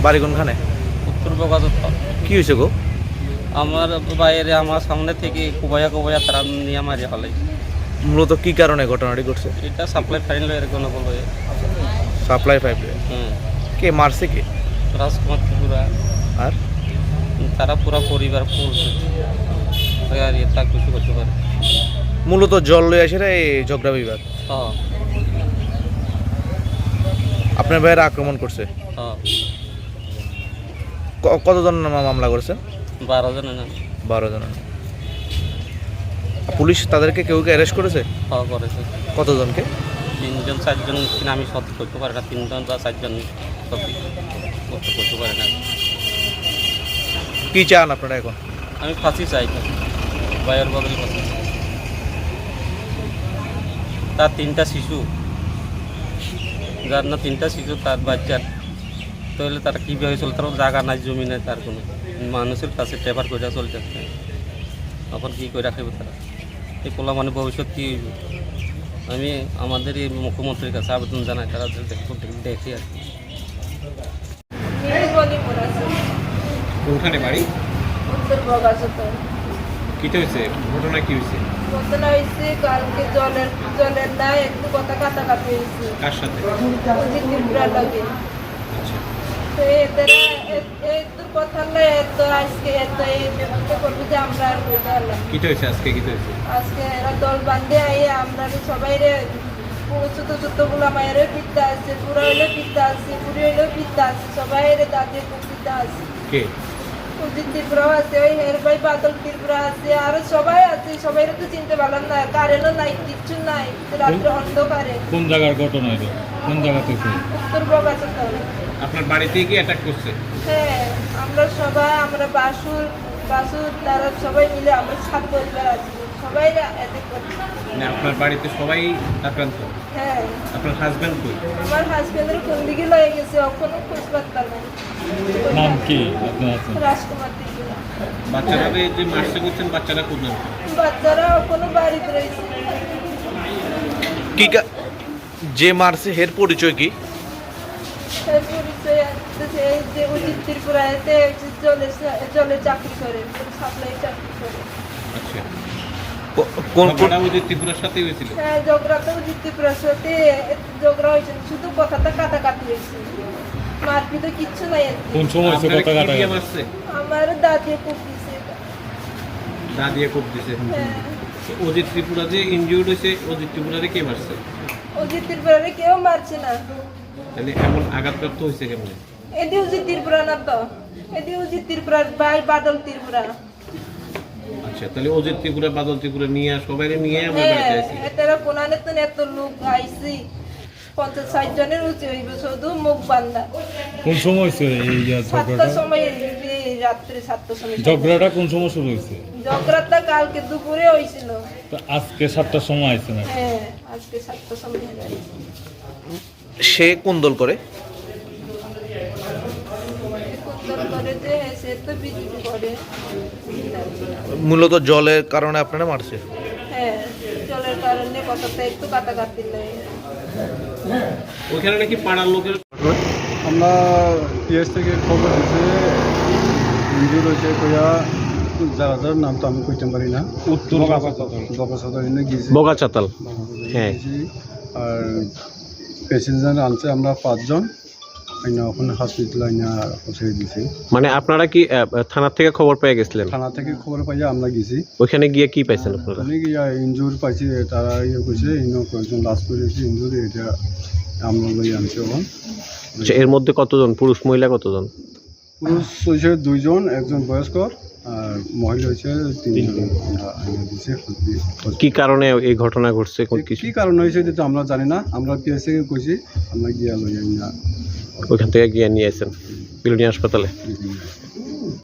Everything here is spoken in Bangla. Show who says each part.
Speaker 1: বাড়ি কোনখানে?
Speaker 2: উত্তর বগাদত্ত।
Speaker 1: কি হয়েছে গো?
Speaker 2: আমার বাইরে আমার সামনে থেকে কুবাইয়া কুবাইয়া তারা নিয়ে মারি হলে।
Speaker 1: মূলত কি কারণে ঘটনাটি ঘটছে?
Speaker 2: এটা সাপ্লাই ফাইন এর কোনো বলো।
Speaker 1: Supply pipe. কে মারছে কে?
Speaker 2: রাজকুমার ত্রিপুরা
Speaker 1: আর
Speaker 2: তারা পুরা পরিবার ফুল আর এটা কিছু করতে পারে।
Speaker 1: মূলত জল লয়ে আসে এই ঝগড়া বিবাদ।
Speaker 2: হ্যাঁ
Speaker 1: আপনার ভাইয়ের আক্রমণ করছে।
Speaker 2: হ্যাঁ
Speaker 1: কতজন মামলা করেছে?
Speaker 2: 12 জন না
Speaker 1: 12 জন। পুলিশ তাদেরকে কেউ কে অ্যারেস্ট করেছে?
Speaker 2: হ্যাঁ করেছে।
Speaker 1: কতজনকে?
Speaker 2: 3 জন 4 জন কিনা আমি সব করতে পারি না। 3 জন বা 4 জন সব করতে পারে না।
Speaker 1: কি চান আপনারা এখন?
Speaker 2: আমি ফাঁসি চাই বাইরের বদলে ফাঁসি। তার 3টা শিশু, যার না 3টা শিশু তার বাচ্চার, তাহলে তারা কীভাবে চলতে? তার জায়গা নাই, জমি নাই, তার কোনো মানুষের কাছে পেপার করে চলতেছে। এখন কী করে রাখবে তারা? এই পোলা মানে ভবিষ্যৎ কী হইব? আমি আমাদের এই মুখ্যমন্ত্রীর কাছে আবেদন জানাই, তারা দেখি আর কি।
Speaker 3: কোনখানে বাড়ি?
Speaker 4: উত্তর বগাদত্ত।
Speaker 3: কি হয়েছে? ঘটনা কি হয়েছে?
Speaker 4: ঘটনা হয়েছে কালকে জলের না একটু কথা কাটাকাটি হয়েছে।
Speaker 3: কার সাথে?
Speaker 4: অজিত ত্রিপুরার লাগে।
Speaker 3: আচ্ছা,
Speaker 4: তো এদের একটু কথা নাই, এত আজকে এত এই ব্যবস্থা করবো যে আমরা আর বলতে পারলাম।
Speaker 3: কি হয়েছে আজকে? কি হয়েছে?
Speaker 4: আজকে এরা দল বান্ধে আইয়ে আমরা সবাই রে ছোট ছোটগুলো মায়েরও পিতা আছে, বুড়া হইলেও পিতা আছে, বুড়ি হইলেও পিতা আছে, সবাই রে দাদি পিতা আছে।
Speaker 3: কে?
Speaker 4: অজিত ত্রিপুরাও আছে, ওই হের ভাই বাদল ত্রিপুরা আছে, আরো সবাই আছে। সবাই তো চিনতে পারলাম না, কারেন্টও নাই, কিচ্ছু নাই, রাত্রে অন্ধকারে।
Speaker 5: কোন জায়গার ঘটনা এটা? কোন জায়গাতে?
Speaker 4: উত্তর বগাদত্ত।
Speaker 3: আপনার বাড়িতে কি অ্যাটাক করছে?
Speaker 4: হ্যাঁ, আমরা সবাই, আমরা বাসুর তারা সবাই মিলে আমরা 7 পরিবার আছি, সবাই অ্যাটাক করছে।
Speaker 3: মানে আপনার বাড়িতে সবাই আক্রান্ত?
Speaker 4: হ্যাঁ।
Speaker 3: আপনার হাজব্যান্ড কই?
Speaker 4: আমার হাজবেন্ডের কোন দিকে লয়ে গেছে এখনো খোঁজ পাত্তা নাই।
Speaker 5: নাম কি আপনার?
Speaker 4: রাজকুমার ত্রিপুরা।
Speaker 3: বাচ্চারা যে মারছে করছেন, বাচ্চারা কোন নাম?
Speaker 4: বাচ্চারা এখনো বাড়িতে রয়েছে।
Speaker 1: কি যে মারছে এর পরিচয় কি?
Speaker 4: এর পরিচয় আছে এই যে অজিত ত্রিপুরাতে জলে চাকরি করে, সাপ্লাই চাকরি করে।
Speaker 3: আচ্ছা,
Speaker 1: কোন
Speaker 3: ঝগড়া ওই ত্রিপুরার সাথে হয়েছিল?
Speaker 4: হ্যাঁ, ঝগড়াতে অজিত ত্রিপুরার সাথে ঝগড়া হয়েছে, শুধু কথাটা কাটাকাটি হয়েছে, মারপিট কিচ্ছু নাই।
Speaker 5: কোন সময় হয়েছে কথা কাটা?
Speaker 3: মারছে
Speaker 4: আমার দাদি খুব দিছে।
Speaker 3: দাদিয়া কোপ দিছে।
Speaker 4: হ্যাঁ,
Speaker 3: অজিত ত্রিপুরা যে ইনজিউর্ড হয়েছে, অজিত ত্রিপুরারে কে মারছে?
Speaker 4: অজিত ত্রিপুরারে কেউ মারছে না।
Speaker 3: তাহলে এমন আঘাতপ্রাপ্ত হয়েছে কেমন?
Speaker 4: এদি অজিত ত্রিপুরা না তো, এদি অজিত ত্রিপুরার ভাই বাদল ত্রিপুরা।
Speaker 3: আচ্ছা, তাহলে অজিত ত্রিপুরা, বাদল ত্রিপুরা নিয়ে সবাই নিয়ে আমার
Speaker 4: হ্যাঁ,
Speaker 3: বাড়িতে আসি।
Speaker 4: এটারা কোনানে তো এত লোক আইছি, 50-60 জনের উঁচু হইব, শুধু মুখ বান্ধা।
Speaker 5: কোন সময় হয়েছে এই ঝগড়াটা?
Speaker 4: 7টার সময়, রাত্রে 7টার সময়।
Speaker 5: ঝগড়াটা কোন সময় শুরু হয়েছে?
Speaker 4: ঝগড়াটা কালকে দুপুরে হয়েছিল।
Speaker 5: তো আজকে 7টার সময় আইছে না?
Speaker 4: হ্যাঁ, আজকে 7টার সময় হয়েছে।
Speaker 1: সে কোন দল করে?
Speaker 4: কুন্দল করে যে সে তো বিজেপি করে।
Speaker 1: মূলত জলের কারণে আপনারা মারছে?
Speaker 4: হ্যাঁ, জলের কারণে কথাটা একটু কাটাকাটি নেই।
Speaker 3: ওইখানে নাকি পাড়ার লোকের।
Speaker 6: আমরা পিএস থেকে খবর দিচ্ছে ইঞ্জুর হয়েছে কইয়া, যারা যার নাম তো আমি কইতে পারি না।
Speaker 3: উত্তর
Speaker 6: বগাচাতাল গিয়েছি,
Speaker 3: বগাচাতাল। হ্যাঁ,
Speaker 6: আর প্যাসেঞ্জার আনছে আমরা 5 জন, ওখানে হসপিটাল পৌঁছে দিয়েছি।
Speaker 7: মানে আপনারা কি থানা থেকে খবর পেয়ে গেছিলেন?
Speaker 6: থানা থেকে খবর পাইয়া আমরা গেছি।
Speaker 7: ওইখানে গিয়ে কি পাইছেন আপনারা?
Speaker 6: অনেক ইঞ্জুর পাইছি, তারা করছে কয়েকজন লাশ করেছে ইঞ্জুর, এটা আমরা লই আনছে ওখান।
Speaker 7: আচ্ছা, এর মধ্যে কতজন পুরুষ মহিলা কতজন?
Speaker 6: পুরুষ হয়েছে 2 জন, একজন বয়স্কর, আর মহিলা হয়েছে 3 জন।
Speaker 7: কি কারণে এই ঘটনা ঘটছে?
Speaker 6: কি কারণ হয়েছে যেটা আমরা জানি না, আমরা পিএস থেকে কইছি, আমরা গিয়া লই
Speaker 7: ওইখান থেকে গিয়ে নিয়ে আসেন বিলুনিয়া হাসপাতালে।